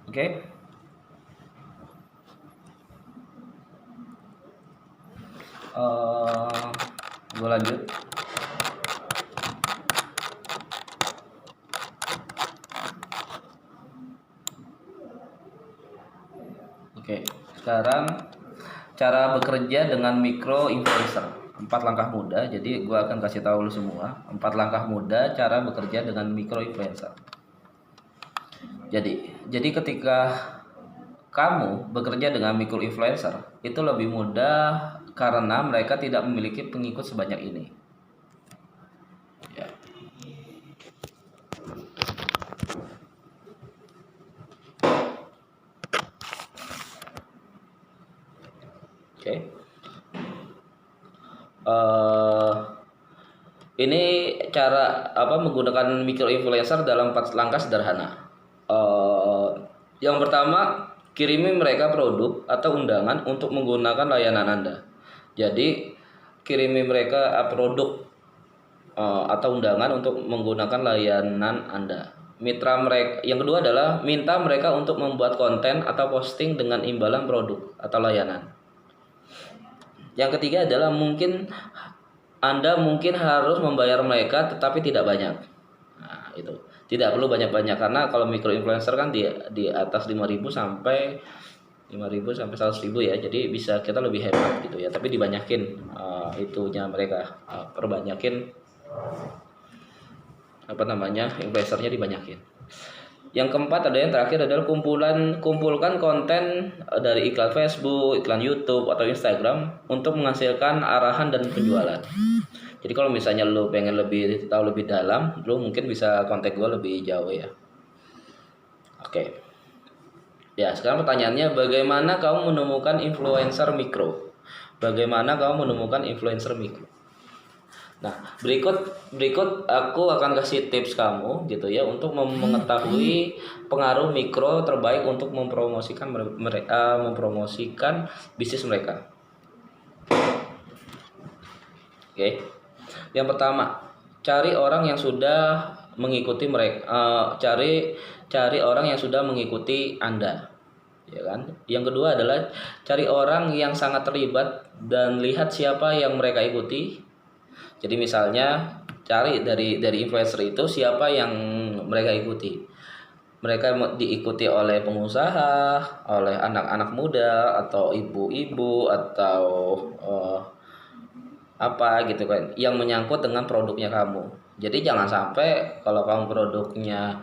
Oke. Gue lanjut. Oke, sekarang cara bekerja dengan micro influencer. 4 langkah mudah. Jadi gue akan kasih tahu lu semua 4 langkah mudah cara bekerja dengan micro influencer. Jadi ketika kamu bekerja dengan micro influencer itu lebih mudah karena mereka tidak memiliki pengikut sebanyak ini. Ya. Oke. Ini cara menggunakan micro influencer dalam 4 langkah sederhana. Yang pertama, kirimi mereka produk atau undangan untuk menggunakan layanan Anda. Jadi kirimi mereka produk atau undangan untuk menggunakan layanan Anda. Mitra mereka yang kedua adalah minta mereka untuk membuat konten atau posting dengan imbalan produk atau layanan. Yang ketiga adalah Anda mungkin harus membayar mereka tetapi tidak banyak. Nah, itu. Tidak perlu banyak-banyak karena kalau micro influencer kan di atas 5.000 sampai 100.000 ya. Jadi bisa kita lebih hemat gitu ya. Tapi dibanyakin itunya mereka perbanyakin influencernya dibanyakin. Yang keempat ada yang terakhir adalah kumpulkan konten dari iklan Facebook, iklan YouTube atau Instagram untuk menghasilkan arahan dan penjualan. Jadi kalau misalnya lu pengen tahu lebih dalam, lu mungkin bisa kontak gue lebih jauh ya. Oke. Ya, sekarang pertanyaannya, bagaimana kamu menemukan influencer mikro? Bagaimana kamu menemukan influencer mikro? Nah, berikut aku akan kasih tips kamu gitu ya untuk mengetahui pengaruh mikro terbaik untuk mempromosikan bisnis mereka. Oke. Yang pertama, cari orang yang sudah mengikuti mereka, cari orang yang sudah mengikuti Anda, ya kan? Yang kedua adalah cari orang yang sangat terlibat dan lihat siapa yang mereka ikuti. Jadi misalnya cari dari influencer itu siapa yang mereka ikuti. Mereka diikuti oleh pengusaha, oleh anak-anak muda atau ibu-ibu atau apa gitu kan yang menyangkut dengan produknya kamu. Jadi jangan sampai kalau kamu produknya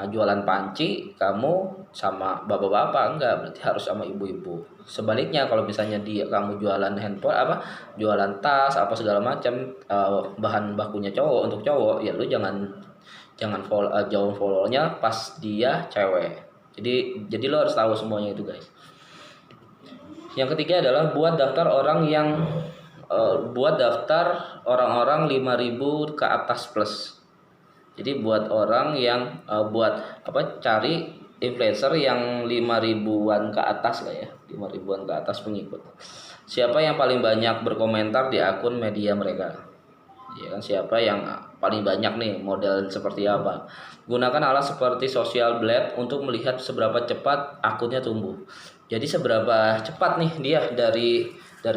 jualan panci, kamu sama bapak-bapak, enggak, berarti harus sama ibu-ibu. Sebaliknya kalau misalnya kamu jualan handphone jualan tas apa segala macam bahan bakunya cowok untuk cowok, ya lu jangan jauh follow-nya pas dia cewek. Jadi lo harus tahu semuanya itu, guys. Yang ketiga adalah buat daftar orang-orang 5.000 ke atas plus. Jadi buat orang yang cari influencer yang 5.000-an ke atas lah ya, 5.000-an ke atas pengikut. Siapa yang paling banyak berkomentar di akun media mereka? Ya kan, siapa yang paling banyak nih, model seperti apa? Gunakan alat seperti social blade untuk melihat seberapa cepat akunnya tumbuh. Jadi seberapa cepat nih dia dari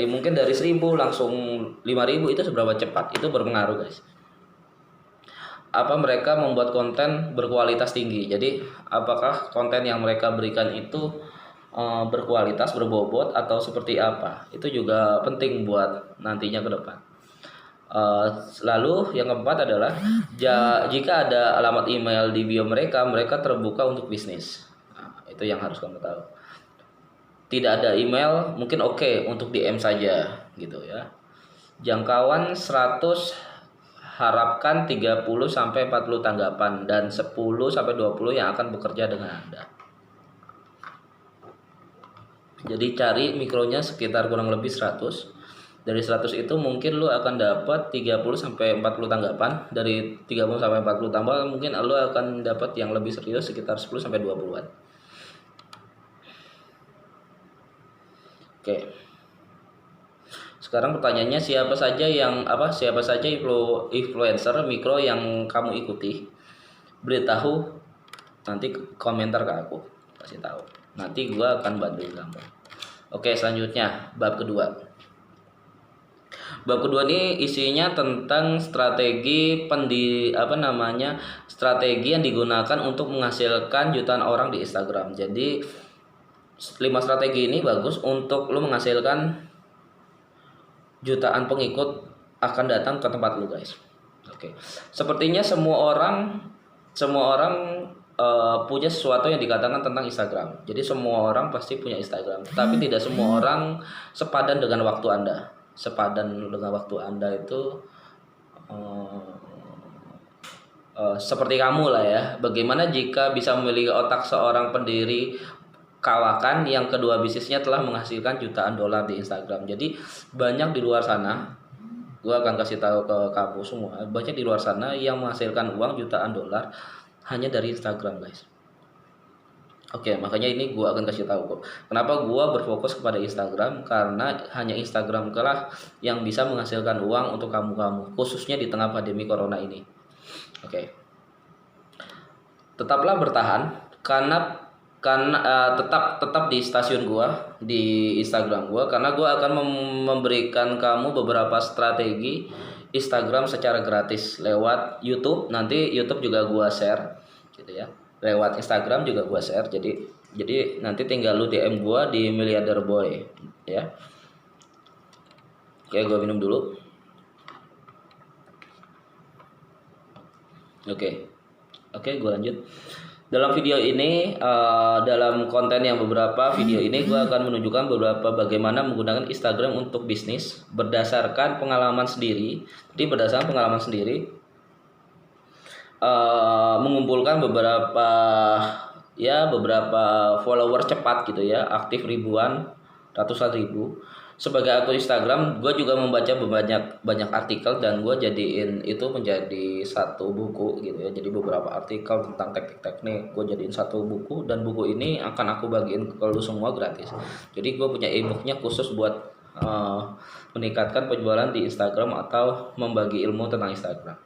mungkin dari 1.000 langsung 5.000, itu seberapa cepat, itu berpengaruh, guys. Apa mereka membuat konten berkualitas tinggi? Jadi apakah konten yang mereka berikan itu berkualitas, berbobot atau seperti apa? Itu juga penting buat nantinya ke depan. Lalu yang keempat adalah jika ada alamat email di bio mereka terbuka untuk bisnis. Nah, itu yang harus kamu tahu. Tidak ada email, mungkin oke untuk DM saja gitu ya. Jangkauan 100, harapkan 30 sampai 40 tanggapan dan 10 sampai 20 yang akan bekerja dengan Anda. Jadi cari mikronya sekitar kurang lebih 100. Dari 100 itu mungkin lu akan dapat 30 sampai 40 tanggapan. Dari 30 sampai 40 tanggapan mungkin lu akan dapat yang lebih serius sekitar 10 sampai 20-an. Oke. Sekarang pertanyaannya, siapa saja influencer mikro yang kamu ikuti? Beritahu nanti komentar ke aku, kasih tahu. Nanti gua akan bantuin kamu. Oke, selanjutnya bab kedua. Bab kedua ini isinya tentang strategi strategi yang digunakan untuk menghasilkan jutaan orang di Instagram. Jadi 5 strategi ini bagus untuk lu menghasilkan jutaan pengikut akan datang ke tempat lu, guys. Oke. Sepertinya semua orang punya sesuatu yang dikatakan tentang Instagram. Jadi semua orang pasti punya Instagram, tapi tidak semua orang sepadan dengan waktu Anda. Sepadan dengan waktu Anda itu seperti kamu lah ya. Bagaimana jika bisa memiliki otak seorang pendiri kawakan yang kedua bisnisnya telah menghasilkan jutaan dolar di Instagram. Jadi banyak di luar sana, gue akan kasih tahu ke kamu semua, banyak di luar sana yang menghasilkan uang jutaan dolar hanya dari Instagram, guys. Oke, makanya ini gue akan kasih tahu kok. Kenapa gue berfokus kepada Instagram? Karena hanya Instagram lah yang bisa menghasilkan uang untuk kamu, khususnya di tengah pandemi corona ini. Oke. Tetaplah bertahan karena tetap di stasiun gua, di Instagram gua, karena gua akan memberikan kamu beberapa strategi Instagram secara gratis lewat YouTube. Nanti YouTube juga gua share gitu ya. Lewat Instagram juga gua share. Jadi nanti tinggal lu DM gua di Miliarder Boy ya. Oke, gua minum dulu. Oke, gua lanjut. Dalam video ini, dalam konten yang beberapa video ini, gue akan menunjukkan beberapa bagaimana menggunakan Instagram untuk bisnis berdasarkan pengalaman sendiri. Jadi berdasarkan pengalaman sendiri, mengumpulkan beberapa follower cepat gitu ya, aktif ribuan, ratusan ribu. Sebagai akun Instagram, gue juga membaca banyak artikel dan gue jadiin itu menjadi satu buku gitu ya. Jadi beberapa artikel tentang teknik-teknik gue jadiin satu buku, dan buku ini akan aku bagiin ke lu semua gratis. Jadi gue punya e-booknya khusus buat meningkatkan penjualan di Instagram atau membagi ilmu tentang Instagram.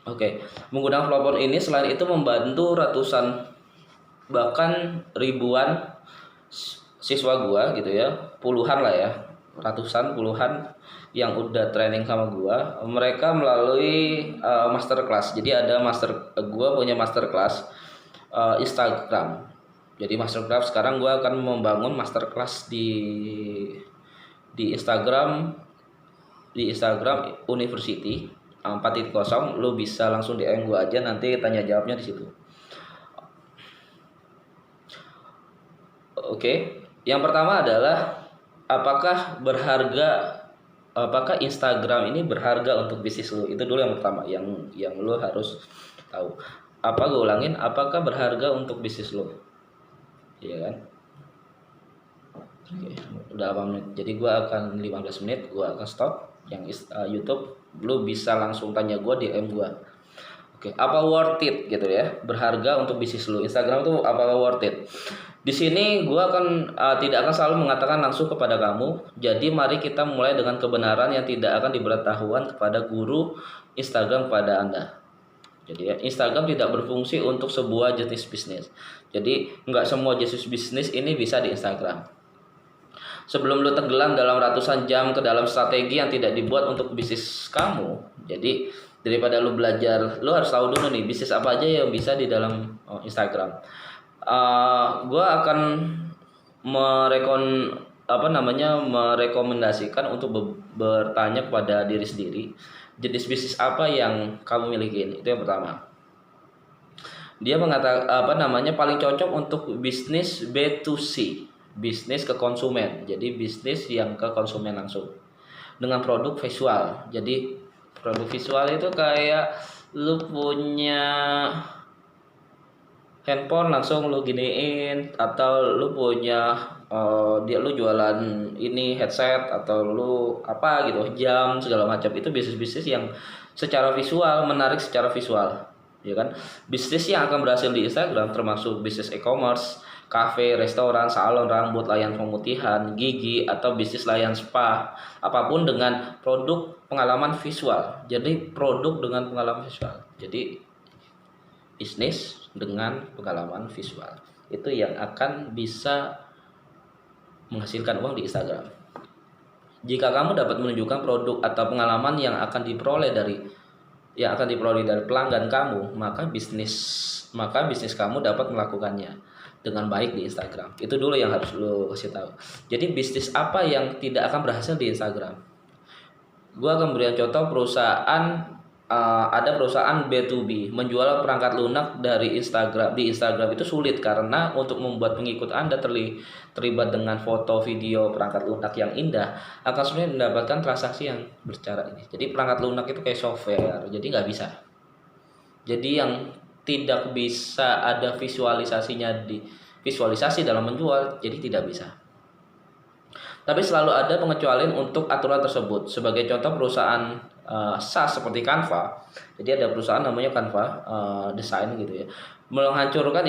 Oke, menggunakan platform ini selain itu membantu ratusan bahkan ribuan siswa gua gitu ya, puluhan lah ya, puluhan yang udah training sama gua, mereka melalui masterclass. Jadi ada gua punya masterclass Instagram. Jadi masterclass sekarang gua akan membangun masterclass di Instagram University 4.0. Lu bisa langsung DM gua aja, nanti tanya jawabnya di situ. Oke. Yang pertama adalah apakah Instagram ini berharga untuk bisnis lo? Itu dulu yang pertama, yang lo harus tahu. Gue ulangin, apakah berharga untuk bisnis lo? Iya kan? Oke, udah 8 menit. Jadi gua akan 15 menit, gua akan stop. Yang YouTube lo bisa langsung tanya gua di DM gua. Oke, apa worth it gitu ya? Berharga untuk bisnis lo. Instagram tuh apa worth it? Di sini gue tidak akan selalu mengatakan langsung kepada kamu. Jadi mari kita mulai dengan kebenaran yang tidak akan diberitahukan kepada guru Instagram kepada Anda. Jadi ya, Instagram tidak berfungsi untuk sebuah jenis bisnis. Jadi nggak semua jenis bisnis ini bisa di Instagram. Sebelum lu tenggelam dalam ratusan jam ke dalam strategi yang tidak dibuat untuk bisnis kamu, jadi daripada lu belajar, lu harus tahu dulu nih bisnis apa aja yang bisa di dalam Instagram. Gue akan merekomendasikan untuk bertanya kepada diri sendiri, jenis bisnis apa yang kamu miliki. Itu yang pertama. Dia mengatakan paling cocok untuk bisnis B2C, bisnis ke konsumen. Jadi bisnis yang ke konsumen langsung dengan produk visual. Jadi produk visual itu kayak lu punya handphone langsung lu giniin, atau lu punya lu jualan ini headset, atau lu apa gitu, jam segala macam. Itu bisnis-bisnis yang secara visual menarik, secara visual ya kan. Bisnis yang akan berhasil di Instagram termasuk bisnis e-commerce, kafe, restoran, salon rambut, layan pemutihan, gigi, atau bisnis layan spa, apapun dengan produk pengalaman visual. Jadi produk dengan pengalaman visual. Jadi bisnis dengan pengalaman visual. Itu yang akan bisa menghasilkan uang di Instagram. Jika kamu dapat menunjukkan produk atau pengalaman yang akan diperoleh dari pelanggan kamu, maka bisnis kamu dapat melakukannya dengan baik di Instagram. Itu dulu yang harus lo kasih tahu. Jadi bisnis apa yang tidak akan berhasil di Instagram? Gua akan berikan contoh ada perusahaan B2B menjual perangkat lunak dari Instagram. Di Instagram itu sulit karena untuk membuat pengikut Anda terlibat dengan foto, video, perangkat lunak yang indah akan sulit mendapatkan transaksi yang bercara ini. Jadi perangkat lunak itu kayak software, jadi nggak bisa. Jadi yang tidak bisa ada visualisasi dalam menjual, jadi tidak bisa. Tapi selalu ada pengecualian untuk aturan tersebut. Sebagai contoh perusahaan SaaS seperti Canva. Jadi ada perusahaan namanya Canva Design gitu ya. Menghancurkan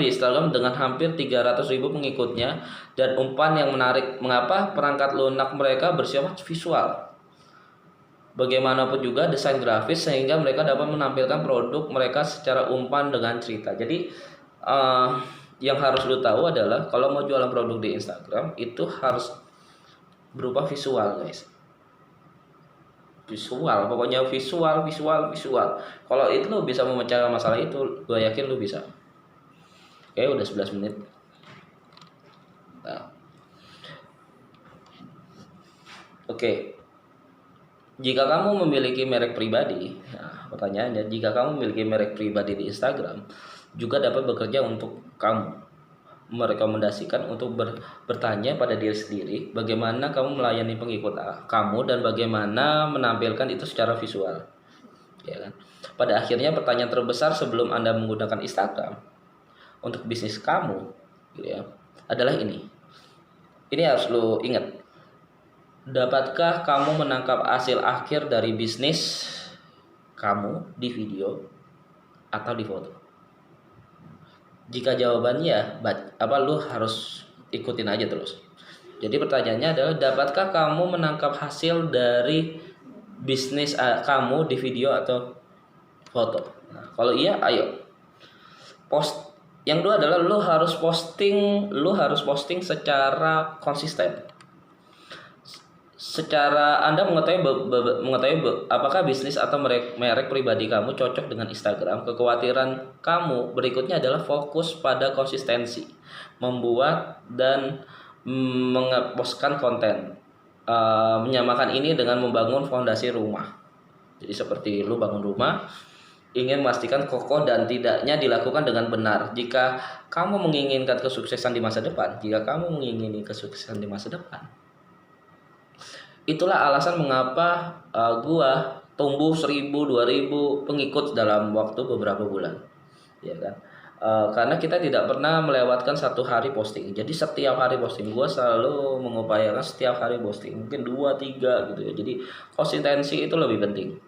di Instagram dengan hampir 300.000 pengikutnya dan umpan yang menarik. Mengapa? Perangkat lunak mereka bersifat visual. Bagaimanapun juga desain grafis sehingga mereka dapat menampilkan produk mereka secara umpan dengan cerita. Jadi yang harus lu tahu adalah kalau mau jualan produk di Instagram itu harus berupa visual, guys. Visual, pokoknya visual. Kalau itu lu bisa memecahkan masalah itu, gue yakin lu bisa. Oke, udah 11 menit. Nah. Oke. Jika kamu memiliki merek pribadi, nah, pertanyaannya, jika kamu memiliki merek pribadi di Instagram, juga dapat bekerja untuk kamu, merekomendasikan untuk bertanya pada diri sendiri bagaimana kamu melayani pengikut kamu dan bagaimana menampilkan itu secara visual, ya kan? Pada akhirnya pertanyaan terbesar sebelum Anda menggunakan Instagram untuk bisnis kamu, gitu ya, adalah ini harus lo ingat. Dapatkah kamu menangkap hasil akhir dari bisnis kamu di video atau di foto? Jika jawabannya lu harus ikutin aja terus. Jadi pertanyaannya adalah, dapatkah kamu menangkap hasil dari bisnis kamu di video atau foto? Nah, kalau iya, ayo post. Yang kedua adalah lu harus posting secara konsisten. Secara Anda mengetahui apakah bisnis atau merek pribadi kamu cocok dengan Instagram. Kekhawatiran kamu berikutnya adalah fokus pada konsistensi, membuat dan mengepostkan konten. Menyamakan ini dengan membangun fondasi rumah. Jadi seperti lu bangun rumah, ingin memastikan kokoh dan tidaknya dilakukan dengan benar. Jika kamu menginginkan kesuksesan di masa depan, itulah alasan mengapa gua tumbuh 1.000-2.000 pengikut dalam waktu beberapa bulan, ya kan? Karena kita tidak pernah melewatkan satu hari posting. Jadi setiap hari posting, gua selalu mengupayakan setiap hari posting, mungkin 2-3 gitu ya. Jadi konsistensi itu lebih penting.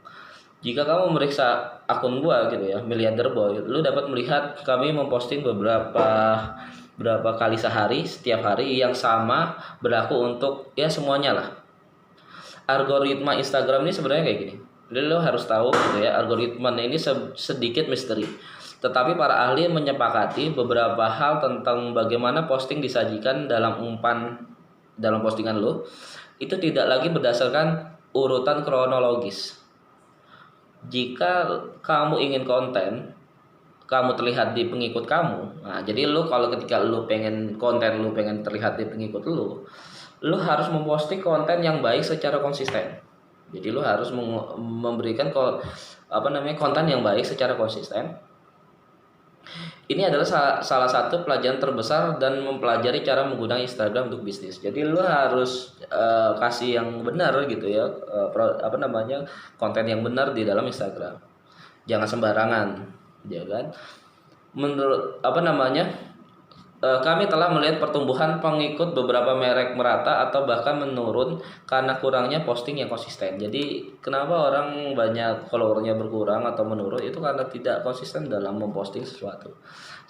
Jika kamu memeriksa akun gua gitu ya, Miliarder Boy, lu dapat melihat kami memposting berapa kali sehari, setiap hari, yang sama berlaku untuk ya semuanya lah. Algoritma Instagram ini sebenarnya kayak gini. Jadi lo harus tahu gitu ya, algoritma ini sedikit misteri. Tetapi para ahli menyepakati beberapa hal tentang bagaimana posting disajikan dalam postingan lo. Itu tidak lagi berdasarkan urutan kronologis. Jika kamu ingin kamu terlihat di pengikut kamu. Nah, jadi lo kalau ketika lo pengen terlihat di pengikut lo harus memposting konten yang baik secara konsisten. Jadi lo harus memberikan konten yang baik secara konsisten. Ini adalah salah satu pelajaran terbesar dan mempelajari cara menggunakan Instagram untuk bisnis. Jadi lo harus kasih yang benar gitu ya, konten yang benar di dalam Instagram. Jangan sembarangan, ya kan? Menurut kami telah melihat pertumbuhan pengikut beberapa merek merata atau bahkan menurun karena kurangnya posting yang konsisten. Jadi kenapa orang banyak followernya berkurang atau menurun, itu karena tidak konsisten dalam memposting sesuatu.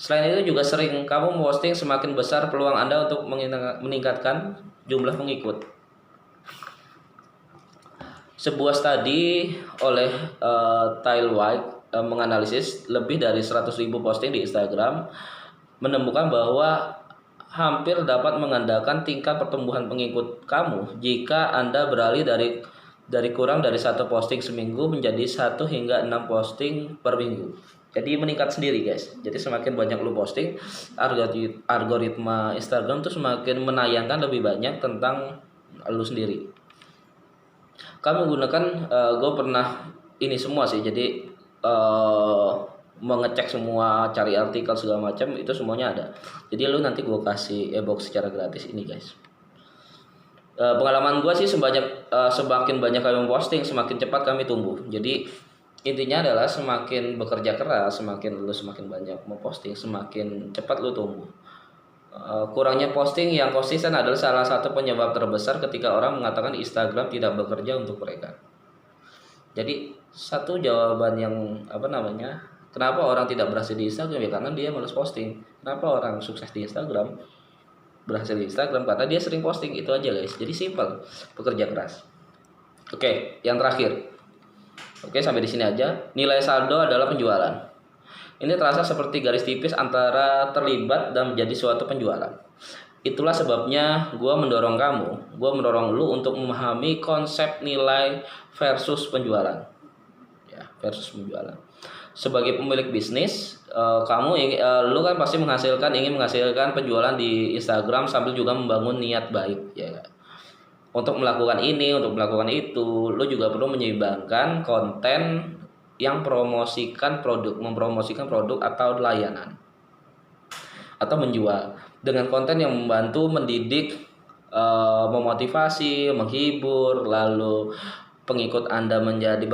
Selain itu juga sering kamu memposting, semakin besar peluang Anda untuk meningkatkan jumlah pengikut. Sebuah studi oleh Tyler White menganalisis lebih dari 100.000 posting di Instagram, menemukan bahwa hampir dapat mengandalkan tingkat pertumbuhan pengikut kamu jika Anda beralih dari kurang dari satu posting seminggu menjadi 1 hingga 6 posting per minggu. Jadi meningkat sendiri guys. Jadi semakin banyak lu posting, algoritma Instagram tuh semakin menayangkan lebih banyak tentang lu sendiri. Kami menggunakan, gue pernah ini semua sih. Jadi mengecek semua, cari artikel segala macam itu semuanya ada. Jadi lu nanti gue kasih e-book secara gratis ini guys. Pengalaman gue sih semakin banyak kami posting, semakin cepat kami tumbuh. Jadi intinya adalah semakin bekerja keras, semakin banyak memposting, semakin cepat lu tumbuh. Kurangnya posting yang konsisten adalah salah satu penyebab terbesar ketika orang mengatakan Instagram tidak bekerja untuk mereka. Jadi satu jawaban yang kenapa orang tidak berhasil di Instagram ya karena dia malas posting. Kenapa orang sukses di Instagram, berhasil di Instagram karena dia sering posting, itu aja guys. Jadi simpel, bekerja keras. Oke, yang terakhir. Oke, sampai di sini aja. Nilai saldo adalah penjualan. Ini terasa seperti garis tipis antara terlibat dan menjadi suatu penjualan. Itulah sebabnya gue mendorong lu untuk memahami konsep nilai versus penjualan. Ya, versus penjualan. Sebagai pemilik bisnis, lu kan pasti ingin menghasilkan penjualan di Instagram sambil juga membangun niat baik, ya. Untuk melakukan itu, lu juga perlu menyeimbangkan konten yang mempromosikan produk atau layanan atau menjual dengan konten yang membantu mendidik, memotivasi, menghibur, lalu pengikut Anda menjadi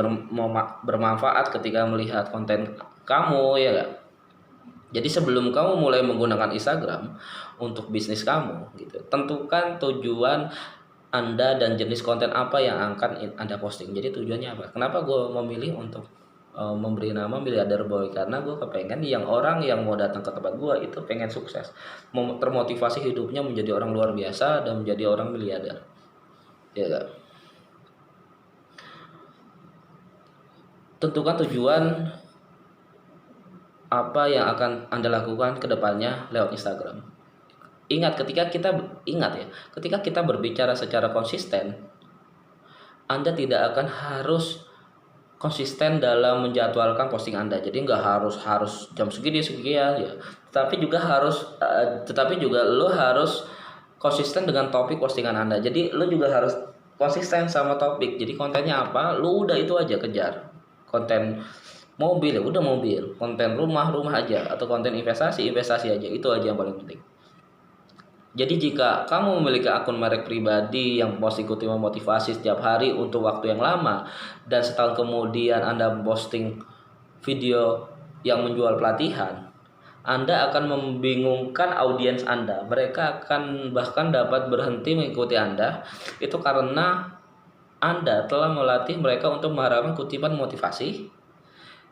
bermanfaat ketika melihat konten kamu, ya gak? Jadi sebelum kamu mulai menggunakan Instagram untuk bisnis kamu gitu, tentukan tujuan Anda dan jenis konten apa yang akan Anda posting. Jadi tujuannya apa? Kenapa gue memilih untuk memberi nama Miliarder Boy? Karena gue kepengen orang yang mau datang ke tempat gue itu pengen sukses, termotivasi hidupnya menjadi orang luar biasa dan menjadi orang miliarder, ya gak? Tentukan tujuan apa yang akan Anda lakukan ke depannya lewat Instagram. Ingat, ketika kita berbicara secara konsisten, Anda tidak akan harus konsisten dalam menjadwalkan posting Anda. Jadi nggak harus jam sekian ya. Tetapi juga lo harus konsisten dengan topik postingan Anda. Jadi lo juga harus konsisten sama topik. Jadi kontennya apa? Lo udah itu aja kejar. Konten mobil ya udah mobil, konten rumah aja, atau konten investasi aja. Itu aja yang paling penting. Jadi jika kamu memiliki akun merek pribadi yang posting kutipan motivasi setiap hari untuk waktu yang lama, dan setahun kemudian Anda posting video yang menjual pelatihan, Anda akan membingungkan audiens Anda. Mereka akan bahkan dapat berhenti mengikuti Anda. Itu karena Anda telah melatih mereka untuk mengharapkan kutipan motivasi,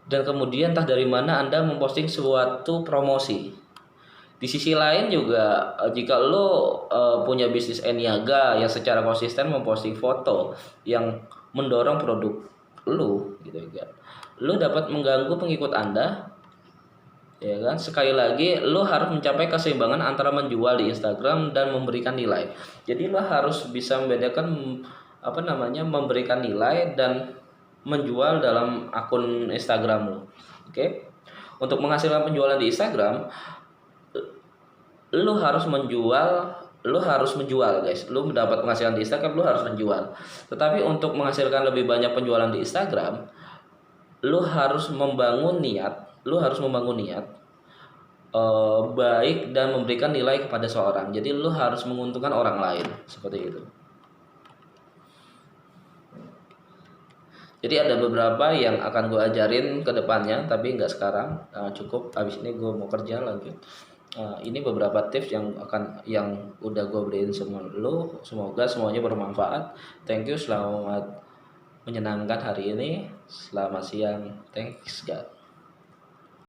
dan kemudian entah dari mana Anda memposting suatu promosi. Di sisi lain juga, jika lo punya bisnis niaga yang secara konsisten memposting foto yang mendorong produk lo, gitu kan, lo dapat mengganggu pengikut Anda, ya kan? Sekali lagi, lo harus mencapai keseimbangan antara menjual di Instagram dan memberikan nilai. Jadi lo harus bisa membedakan memberikan nilai dan menjual dalam akun Instagram lo. Oke? Untuk menghasilkan penjualan di Instagram, lu harus menjual guys. Lu mendapat penghasilan di Instagram, lu harus menjual. Tetapi untuk menghasilkan lebih banyak penjualan di Instagram, lu harus membangun niat baik dan memberikan nilai kepada seorang. Jadi lu harus menguntungkan orang lain, seperti itu. Jadi ada beberapa yang akan gue ajarin ke depannya, tapi nggak sekarang. Cukup, habis ini gue mau kerja lagi. Ini beberapa tips yang udah gue beriin semua lo. Semoga semuanya bermanfaat. Thank you, selamat menyenangkan hari ini. Selamat siang. Thanks God.